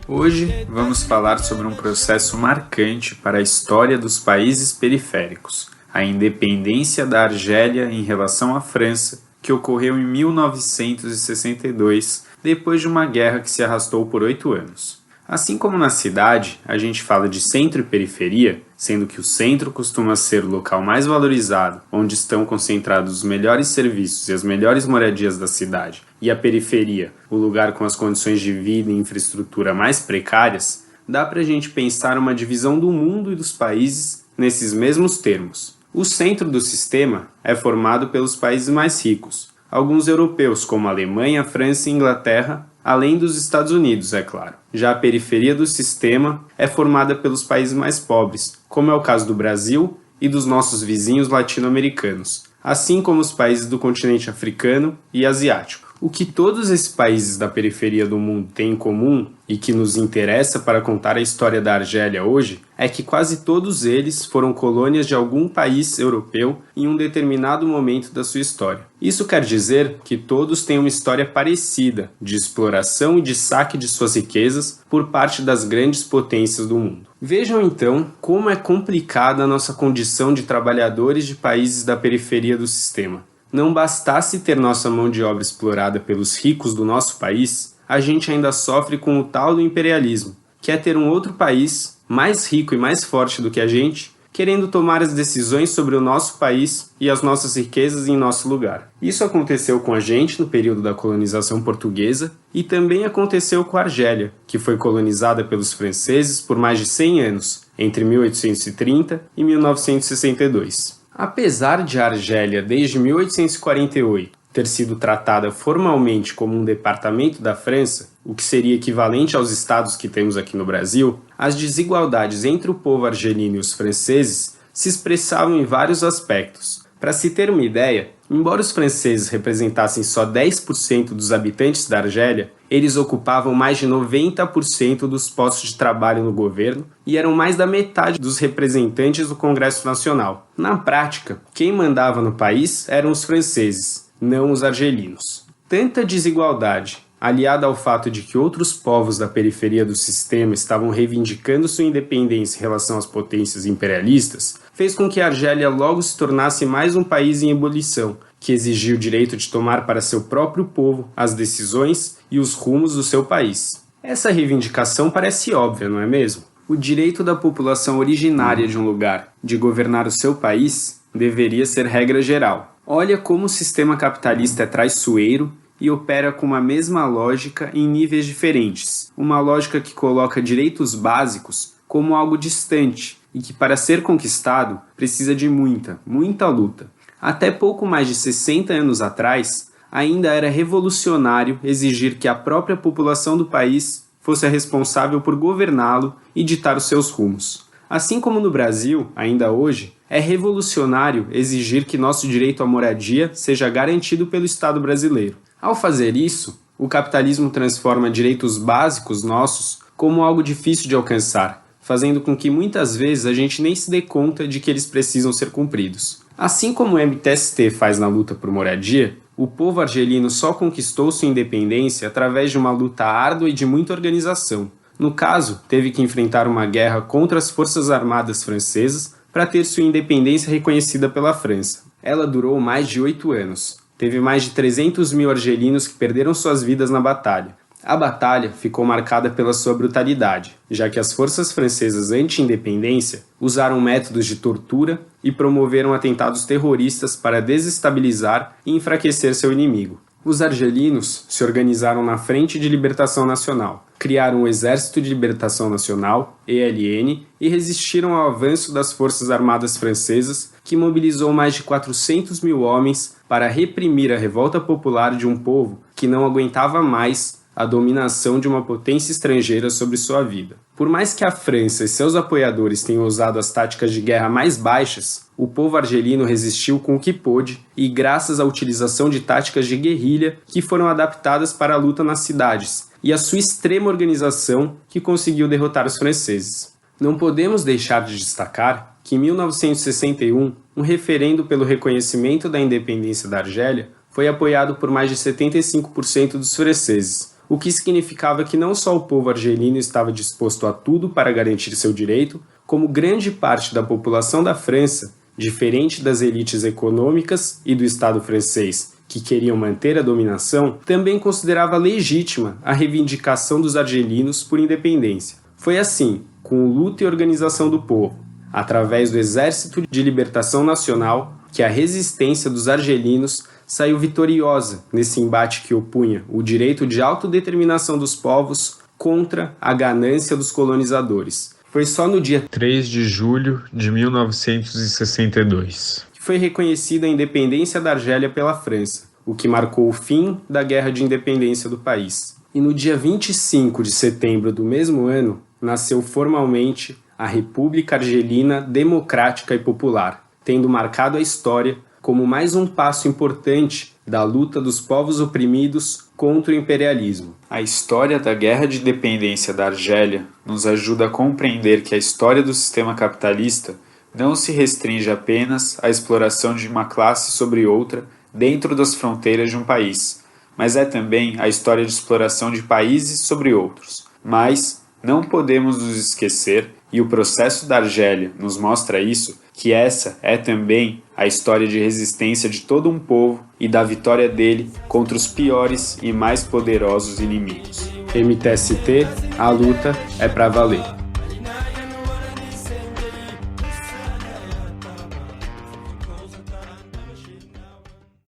Hoje vamos falar sobre um processo marcante para a história dos países periféricos, a independência da Argélia em relação à França, que ocorreu em 1962, depois de uma guerra que se arrastou por 8 anos. Assim como na cidade, a gente fala de centro e periferia, sendo que o centro costuma ser o local mais valorizado, onde estão concentrados os melhores serviços e as melhores moradias da cidade, e a periferia, o lugar com as condições de vida e infraestrutura mais precárias, dá pra gente pensar uma divisão do mundo e dos países nesses mesmos termos. O centro do sistema é formado pelos países mais ricos, alguns europeus como Alemanha, França e Inglaterra, além dos Estados Unidos, é claro. Já a periferia do sistema é formada pelos países mais pobres, como é o caso do Brasil e dos nossos vizinhos latino-americanos, assim como os países do continente africano e asiático. O que todos esses países da periferia do mundo têm em comum e que nos interessa para contar a história da Argélia hoje é que quase todos eles foram colônias de algum país europeu em um determinado momento da sua história. Isso quer dizer que todos têm uma história parecida de exploração e de saque de suas riquezas por parte das grandes potências do mundo. Vejam então como é complicada a nossa condição de trabalhadores de países da periferia do sistema. Não bastasse ter nossa mão de obra explorada pelos ricos do nosso país, a gente ainda sofre com o tal do imperialismo, que é ter um outro país, mais rico e mais forte do que a gente, querendo tomar as decisões sobre o nosso país e as nossas riquezas em nosso lugar. Isso aconteceu com a gente no período da colonização portuguesa e também aconteceu com a Argélia, que foi colonizada pelos franceses por mais de 100 anos, entre 1830 e 1962. Apesar de a Argélia, desde 1848, ter sido tratada formalmente como um departamento da França, o que seria equivalente aos estados que temos aqui no Brasil, as desigualdades entre o povo argelino e os franceses se expressavam em vários aspectos. Para se ter uma ideia, embora os franceses representassem só 10% dos habitantes da Argélia, eles ocupavam mais de 90% dos postos de trabalho no governo e eram mais da metade dos representantes do Congresso Nacional. Na prática, quem mandava no país eram os franceses, não os argelinos. Tanta desigualdade, aliada ao fato de que outros povos da periferia do sistema estavam reivindicando sua independência em relação às potências imperialistas, fez com que a Argélia logo se tornasse mais um país em ebulição, que exigia o direito de tomar para seu próprio povo as decisões e os rumos do seu país. Essa reivindicação parece óbvia, não é mesmo? O direito da população originária de um lugar de governar o seu país deveria ser regra geral. Olha como o sistema capitalista é traiçoeiro e opera com a mesma lógica em níveis diferentes. Uma lógica que coloca direitos básicos como algo distante e que, para ser conquistado, precisa de muita luta. Até pouco mais de 60 anos atrás, ainda era revolucionário exigir que a própria população do país fosse a responsável por governá-lo e ditar os seus rumos. Assim como no Brasil, ainda hoje, é revolucionário exigir que nosso direito à moradia seja garantido pelo Estado brasileiro. Ao fazer isso, o capitalismo transforma direitos básicos nossos como algo difícil de alcançar, fazendo com que muitas vezes a gente nem se dê conta de que eles precisam ser cumpridos. Assim como o MTST faz na luta por moradia, o povo argelino só conquistou sua independência através de uma luta árdua e de muita organização. No caso, teve que enfrentar uma guerra contra as forças armadas francesas para ter sua independência reconhecida pela França. Ela durou mais de 8 anos. Teve mais de 300 mil argelinos que perderam suas vidas na batalha. A batalha ficou marcada pela sua brutalidade, já que as forças francesas anti-independência usaram métodos de tortura e promoveram atentados terroristas para desestabilizar e enfraquecer seu inimigo. Os argelinos se organizaram na Frente de Libertação Nacional, criaram o Exército de Libertação Nacional, ELN, e resistiram ao avanço das Forças Armadas Francesas, que mobilizou mais de 400 mil homens para reprimir a revolta popular de um povo que não aguentava mais a dominação de uma potência estrangeira sobre sua vida. Por mais que a França e seus apoiadores tenham usado as táticas de guerra mais baixas, o povo argelino resistiu com o que pôde e graças à utilização de táticas de guerrilha que foram adaptadas para a luta nas cidades e a sua extrema organização que conseguiu derrotar os franceses. Não podemos deixar de destacar que em 1961, um referendo pelo reconhecimento da independência da Argélia foi apoiado por mais de 75% dos franceses, o que significava que não só o povo argelino estava disposto a tudo para garantir seu direito, como grande parte da população da França, diferente das elites econômicas e do Estado francês, que queriam manter a dominação, também considerava legítima a reivindicação dos argelinos por independência. Foi assim, com luta e organização do povo, através do Exército de Libertação Nacional, que a resistência dos argelinos saiu vitoriosa nesse embate que opunha o direito de autodeterminação dos povos contra a ganância dos colonizadores. Foi só no dia 3 de julho de 1962 que foi reconhecida a independência da Argélia pela França, o que marcou o fim da Guerra de Independência do país. E no dia 25 de setembro do mesmo ano, nasceu formalmente a República Argelina Democrática e Popular, tendo marcado a história como mais um passo importante da luta dos povos oprimidos contra o imperialismo. A história da Guerra de Independência da Argélia nos ajuda a compreender que a história do sistema capitalista não se restringe apenas à exploração de uma classe sobre outra dentro das fronteiras de um país, mas é também a história de exploração de países sobre outros. Mas não podemos nos esquecer, e o processo da Argélia nos mostra isso, que essa é também a história de resistência de todo um povo e da vitória dele contra os piores e mais poderosos inimigos. MTST, a luta é pra valer.